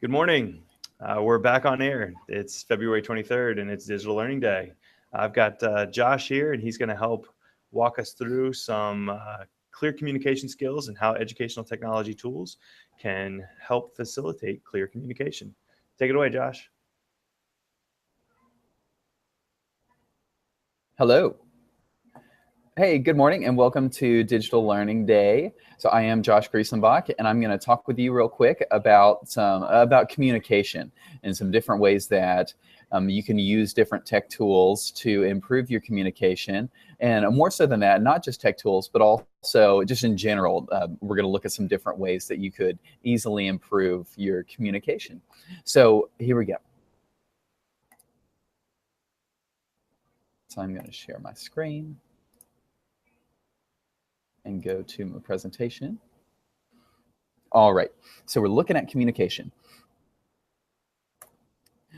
Good morning. We're back on air. It's February 23rd and it's Digital Learning Day. I've got Josh here and he's going to help walk us through some clear communication skills and how educational technology tools can help facilitate clear communication. Take it away, Josh. Hello. Hey, good morning and welcome to Digital Learning Day. So I am Josh Griesenbach and I'm going to talk with you real quick about communication and some different ways that you can use different tech tools to improve your communication. And more so than that, not just tech tools, but also just in general, we're going to look at some different ways that you could easily improve your communication. So here we go. So I'm going to share my screen and go to my presentation. All right, so we're looking at communication.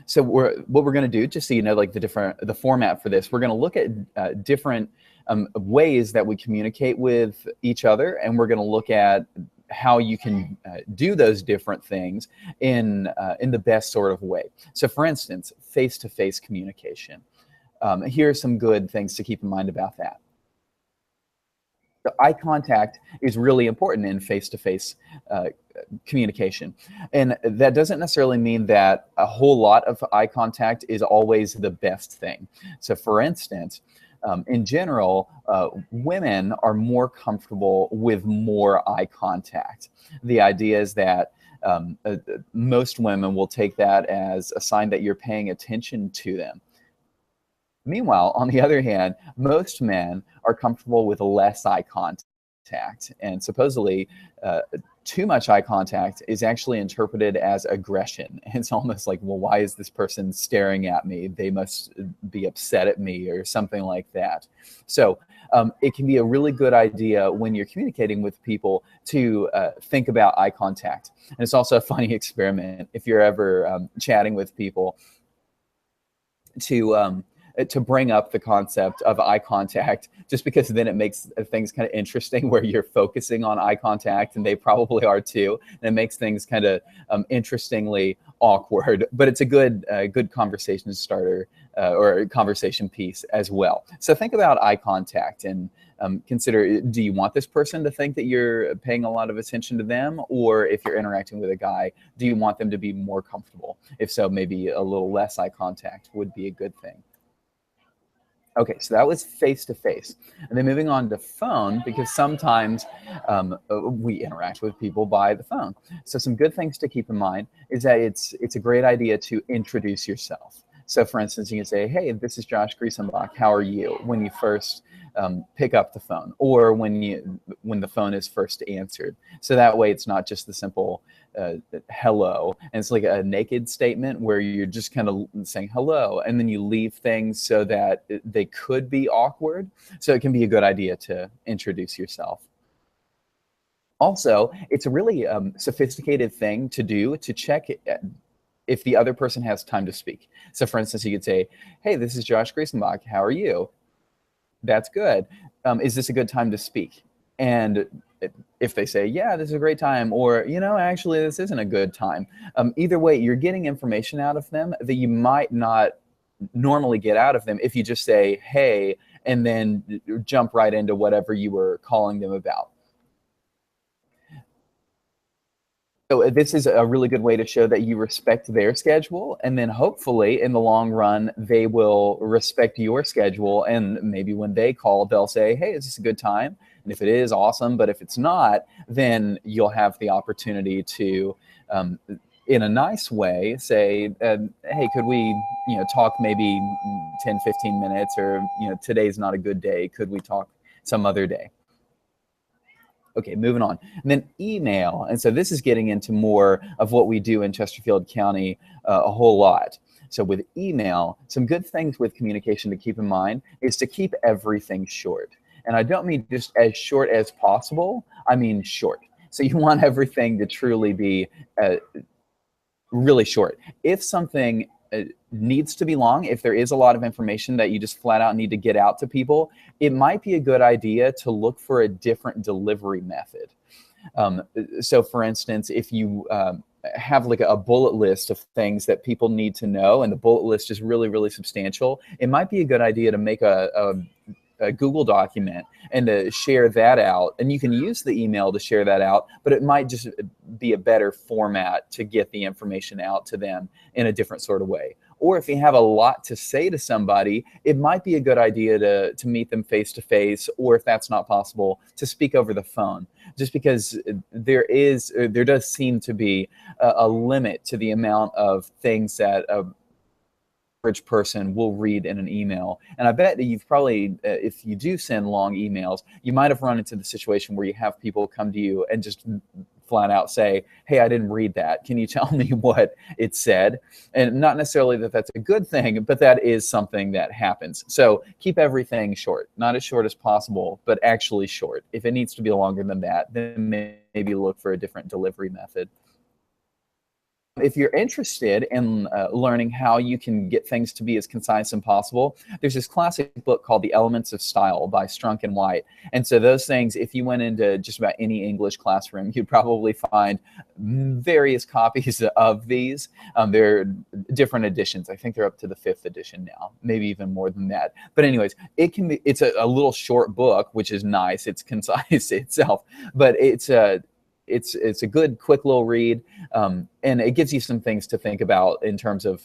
So what we're going to do, just so you know, like the format for this, we're going to look at different ways that we communicate with each other, and we're going to look at how you can do those different things in the best sort of way. So, for instance, face-to-face communication. Here are some good things to keep in mind about that. So eye contact is really important in face-to-face communication. And that doesn't necessarily mean that a whole lot of eye contact is always the best thing. So for instance, in general, women are more comfortable with more eye contact. The idea is that most women will take that as a sign that you're paying attention to them. Meanwhile, on the other hand, most men are comfortable with less eye contact, and supposedly too much eye contact is actually interpreted as aggression. It's almost like, well, why is this person staring at me? They must be upset at me or something like that. So it can be a really good idea when you're communicating with people to think about eye contact. And it's also a funny experiment if you're ever chatting with people to bring up the concept of eye contact, just because then it makes things kind of interesting where you're focusing on eye contact and they probably are too. And it makes things kind of interestingly awkward, but it's a good conversation starter or a conversation piece as well. So think about eye contact and consider, do you want this person to think that you're paying a lot of attention to them? Or if you're interacting with a guy, do you want them to be more comfortable? If so, maybe a little less eye contact would be a good thing. Okay, so that was face-to-face. And then moving on to phone, because sometimes we interact with people by the phone. So some good things to keep in mind is that it's a great idea to introduce yourself. So for instance, you can say, hey, this is Josh Griesenbach, how are you? When you first pick up the phone, or when the phone is first answered. So that way it's not just the simple hello, and it's like a naked statement where you're just kind of saying hello, and then you leave things so that they could be awkward. So it can be a good idea to introduce yourself. Also, it's a really sophisticated thing to do to check if the other person has time to speak. So for instance, you could say, hey, this is Josh Griesenbach, how are you? That's good. Is this a good time to speak? And if they say, yeah, this is a great time, or, actually, this isn't a good time. Either way, you're getting information out of them that you might not normally get out of them if you just say, hey, and then jump right into whatever you were calling them about. So this is a really good way to show that you respect their schedule, and then hopefully in the long run, they will respect your schedule, and maybe when they call, they'll say, hey, is this a good time? And if it is, awesome, but if it's not, then you'll have the opportunity to, in a nice way, say, hey, could we talk maybe 10, 15 minutes, or today's not a good day, could we talk some other day? Okay, moving on. And then email. And so this is getting into more of what we do in Chesterfield County a whole lot. So with email, some good things with communication to keep in mind is to keep everything short. And I don't mean just as short as possible, I mean short. So you want everything to truly be really short. If something needs to be long, if there is a lot of information that you just flat out need to get out to people, it might be a good idea to look for a different delivery method. So for instance, if you have like a bullet list of things that people need to know, and the bullet list is really, really substantial, it might be a good idea to make a Google document and to share that out. And you can use the email to share that out, but it might just be a better format to get the information out to them in a different sort of way. Or if you have a lot to say to somebody, it might be a good idea to meet them face to face, or if that's not possible, to speak over the phone. Just because there does seem to be a limit to the amount of things that average person will read in an email. And I bet that you've probably, if you do send long emails, you might have run into the situation where you have people come to you and just flat out say, hey, I didn't read that. Can you tell me what it said? And not necessarily that that's a good thing, but that is something that happens. So keep everything short, not as short as possible, but actually short. If it needs to be longer than that, then maybe look for a different delivery method. If you're interested in learning how you can get things to be as concise as possible, there's this classic book called The Elements of Style by Strunk and White. And so those things, if you went into just about any English classroom, you'd probably find various copies of these. There are different editions. I think they're up to the 5th edition now, maybe even more than that. But anyways, it's a little short book, which is nice. It's concise itself, but it's a good, quick little read, and it gives you some things to think about in terms of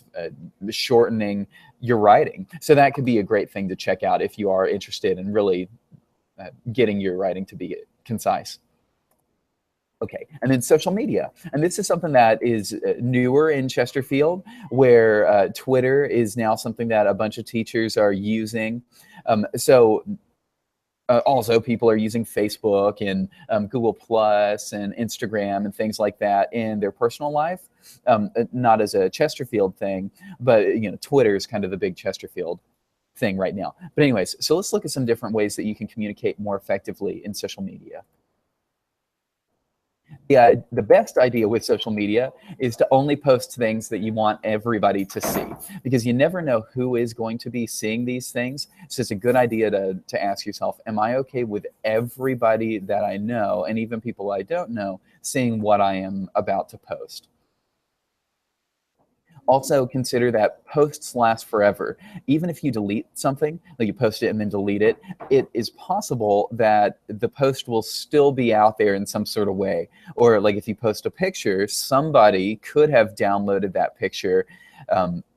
shortening your writing. So that could be a great thing to check out if you are interested in really getting your writing to be concise. Okay, and then social media. And this is something that is newer in Chesterfield, where Twitter is now something that a bunch of teachers are using. Also, people are using Facebook and Google Plus and Instagram and things like that in their personal life. Not as a Chesterfield thing, but Twitter is kind of the big Chesterfield thing right now. But anyways, so let's look at some different ways that you can communicate more effectively in social media. Yeah, the best idea with social media is to only post things that you want everybody to see, because you never know who is going to be seeing these things. So it's a good idea to ask yourself, am I okay with everybody that I know, and even people I don't know, seeing what I am about to post? Also consider that posts last forever. Even if you delete something, like you post it and then delete it, it is possible that the post will still be out there in some sort of way. Or like if you post a picture, somebody could have downloaded that picture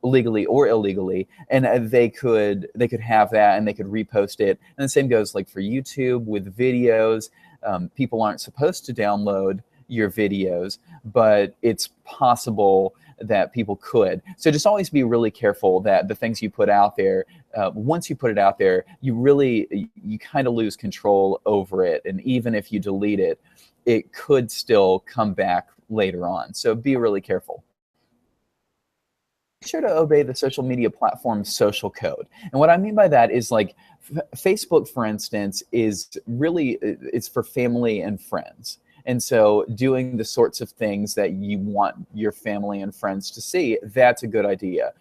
legally or illegally, and they could have that and they could repost it. And the same goes like for YouTube with videos. People aren't supposed to download your videos, but it's possible that people could. So just always be really careful that the things you put out there, once you put it out there, you kind of lose control over it. And even if you delete it, it could still come back later on. So be really careful. Be sure to obey the social media platform's social code. And what I mean by that is like Facebook, for instance, it's for family and friends. And so doing the sorts of things that you want your family and friends to see, that's a good idea.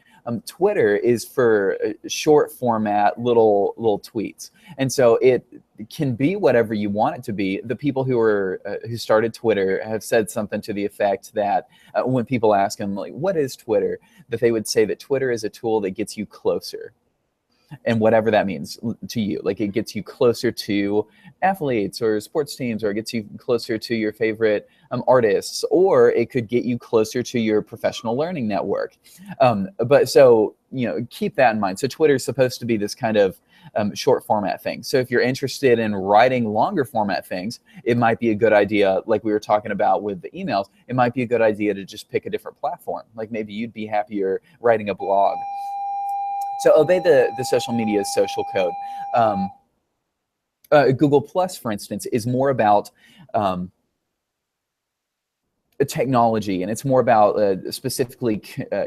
Twitter is for short format, little tweets. And so it can be whatever you want it to be. The people who started Twitter have said something to the effect that when people ask them, like, what is Twitter? That they would say that Twitter is a tool that gets you closer. And whatever that means to you, like it gets you closer to athletes or sports teams, or it gets you closer to your favorite artists, or it could get you closer to your professional learning network. But so, keep that in mind. So Twitter is supposed to be this kind of short format thing. So if you're interested in writing longer format things, it might be a good idea, like we were talking about with the emails, it might be a good idea to just pick a different platform. Like maybe you'd be happier writing a blog. So obey the social media's social code. Google Plus, for instance, is more about technology, and it's more about specifically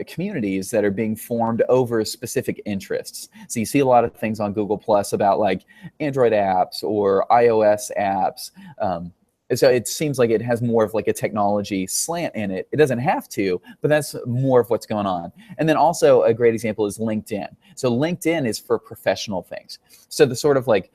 communities that are being formed over specific interests. So you see a lot of things on Google Plus about like Android apps or iOS apps, So it seems like it has more of like a technology slant in it. It doesn't have to, but that's more of what's going on. And then also a great example is LinkedIn. So LinkedIn is for professional things. So the sort of like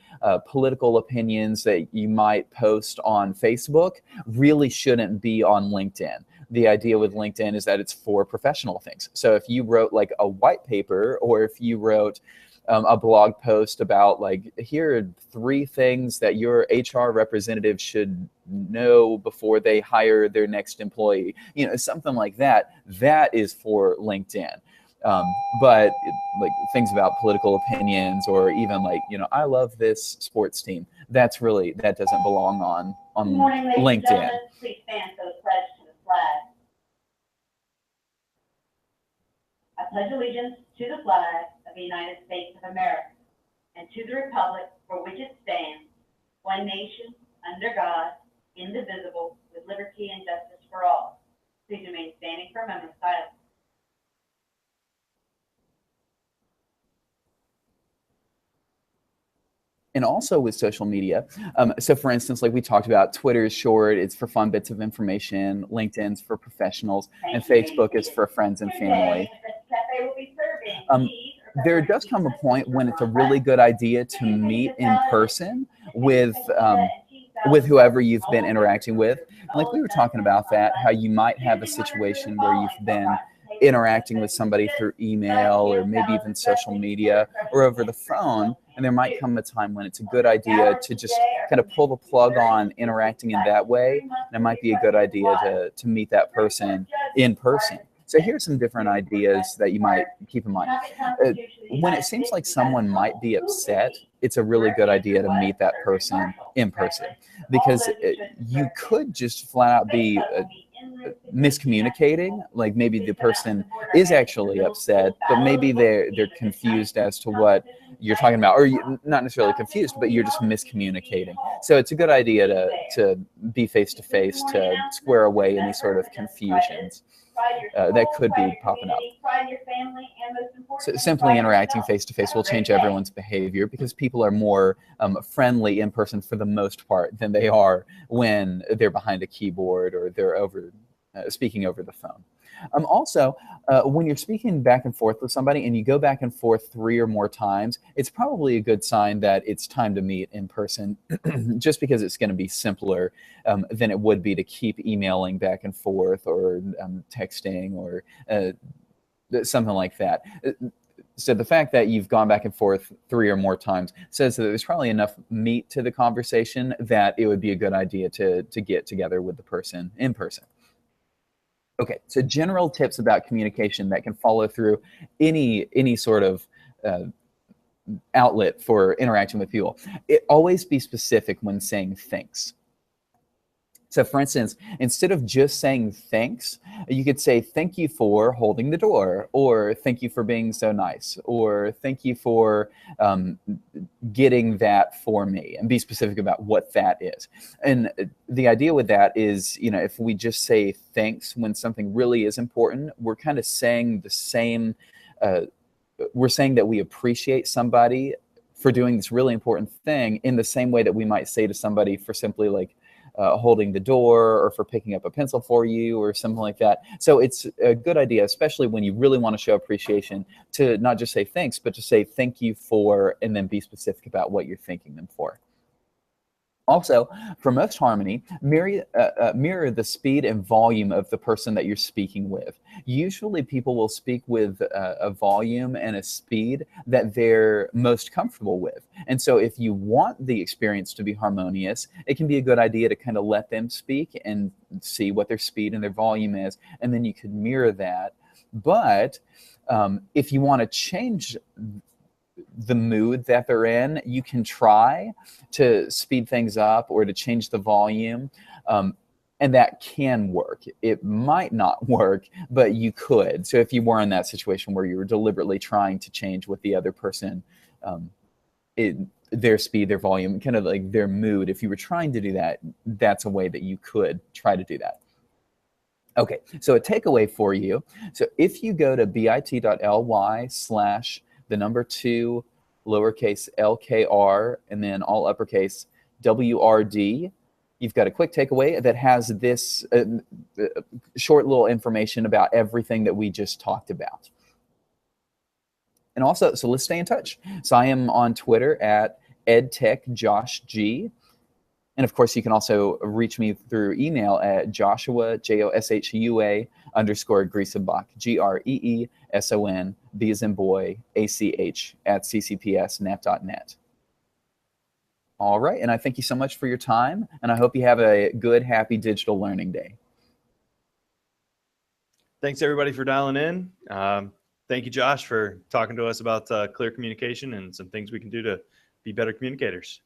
political opinions that you might post on Facebook really shouldn't be on LinkedIn. The idea with LinkedIn is that it's for professional things. So if you wrote like a white paper, or if you wrote a blog post about like, here are 3 things that your HR representative should know before they hire their next employee, you know, something like that, that is for LinkedIn. But like things about political opinions, or even like, you know, I love this sports team, that doesn't belong on Good morning, ladies and LinkedIn. gentlemen. Please stand for the pledge to the flag. I pledge allegiance to the flag of the United States of America and to the republic for which it stands, one nation, under God, indivisible, with liberty and justice for all. Please remain standing for a moment of silence. And also with social media. So for instance, like we talked about, Twitter is short, it's for fun bits of information, LinkedIn's for professionals, and Facebook is for friends and family. There does come a point when it's a really good idea to meet in person with whoever you've been interacting with. Like we were talking about that, how you might have a situation where you've been interacting with somebody through email or maybe even social media or over the phone, and there might come a time when it's a good idea to just kind of pull the plug on interacting in that way, and it might be a good idea to meet that person in person. So here's some different ideas that you might keep in mind. When it seems like someone might be upset, it's a really good idea to meet that person in person, because you could just flat out be miscommunicating. Like maybe the person is actually upset, but maybe they're confused as to what you're talking about, or you're not necessarily confused, but you're just miscommunicating. So it's a good idea to be face to face to square away any sort of confusions that could be popping up. So simply interacting face to face will change everyone's behavior, because people are more friendly in person for the most part than they are when they're behind a keyboard or they're speaking over the phone. Also, when you're speaking back and forth with somebody and you go back and forth 3 or more times, it's probably a good sign that it's time to meet in person, just because it's going to be simpler than it would be to keep emailing back and forth or texting or something like that. So the fact that you've gone back and forth 3 or more times says that there's probably enough meat to the conversation that it would be a good idea to get together with the person in person. Okay, so general tips about communication that can follow through any sort of outlet for interacting with people. Always be specific when saying thanks. So for instance, instead of just saying thanks, you could say thank you for holding the door, or thank you for being so nice, or thank you for getting that for me, and be specific about what that is. And the idea with that is, you know, if we just say thanks when something really is important, we're kind of saying the same, we're saying that we appreciate somebody for doing this really important thing in the same way that we might say to somebody for simply like holding the door, or for picking up a pencil for you, or something like that. So it's a good idea, especially when you really want to show appreciation, to not just say thanks, but to say thank you for, and then be specific about what you're thanking them for. Also, for most harmony, mirror the speed and volume of the person that you're speaking with. Usually people will speak with a volume and a speed that they're most comfortable with. And so if you want the experience to be harmonious, it can be a good idea to kind of let them speak and see what their speed and their volume is, and then you could mirror that. But if you want to change the mood that they're in, you can try to speed things up or to change the volume, and that can work. It might not work, but you could. So if you were in that situation where you were deliberately trying to change what the other person, their speed, their volume, kind of like their mood, if you were trying to do that, that's a way that you could try to do that. Okay, so a takeaway for you. So if you go to bit.ly/2 lowercase LKR and then all uppercase WRD, you've got a quick takeaway that has this short little information about everything that we just talked about. And also, so let's stay in touch. So I am on Twitter at edtechjoshg. And of course, you can also reach me through email at Joshua, Joshua _Griesenbach, Greeson, B as in boy, ACH at ccpsnet.net. All right, and I thank you so much for your time, and I hope you have a good, happy digital learning day. Thanks everybody for dialing in. Thank you, Josh, for talking to us about clear communication and some things we can do to be better communicators.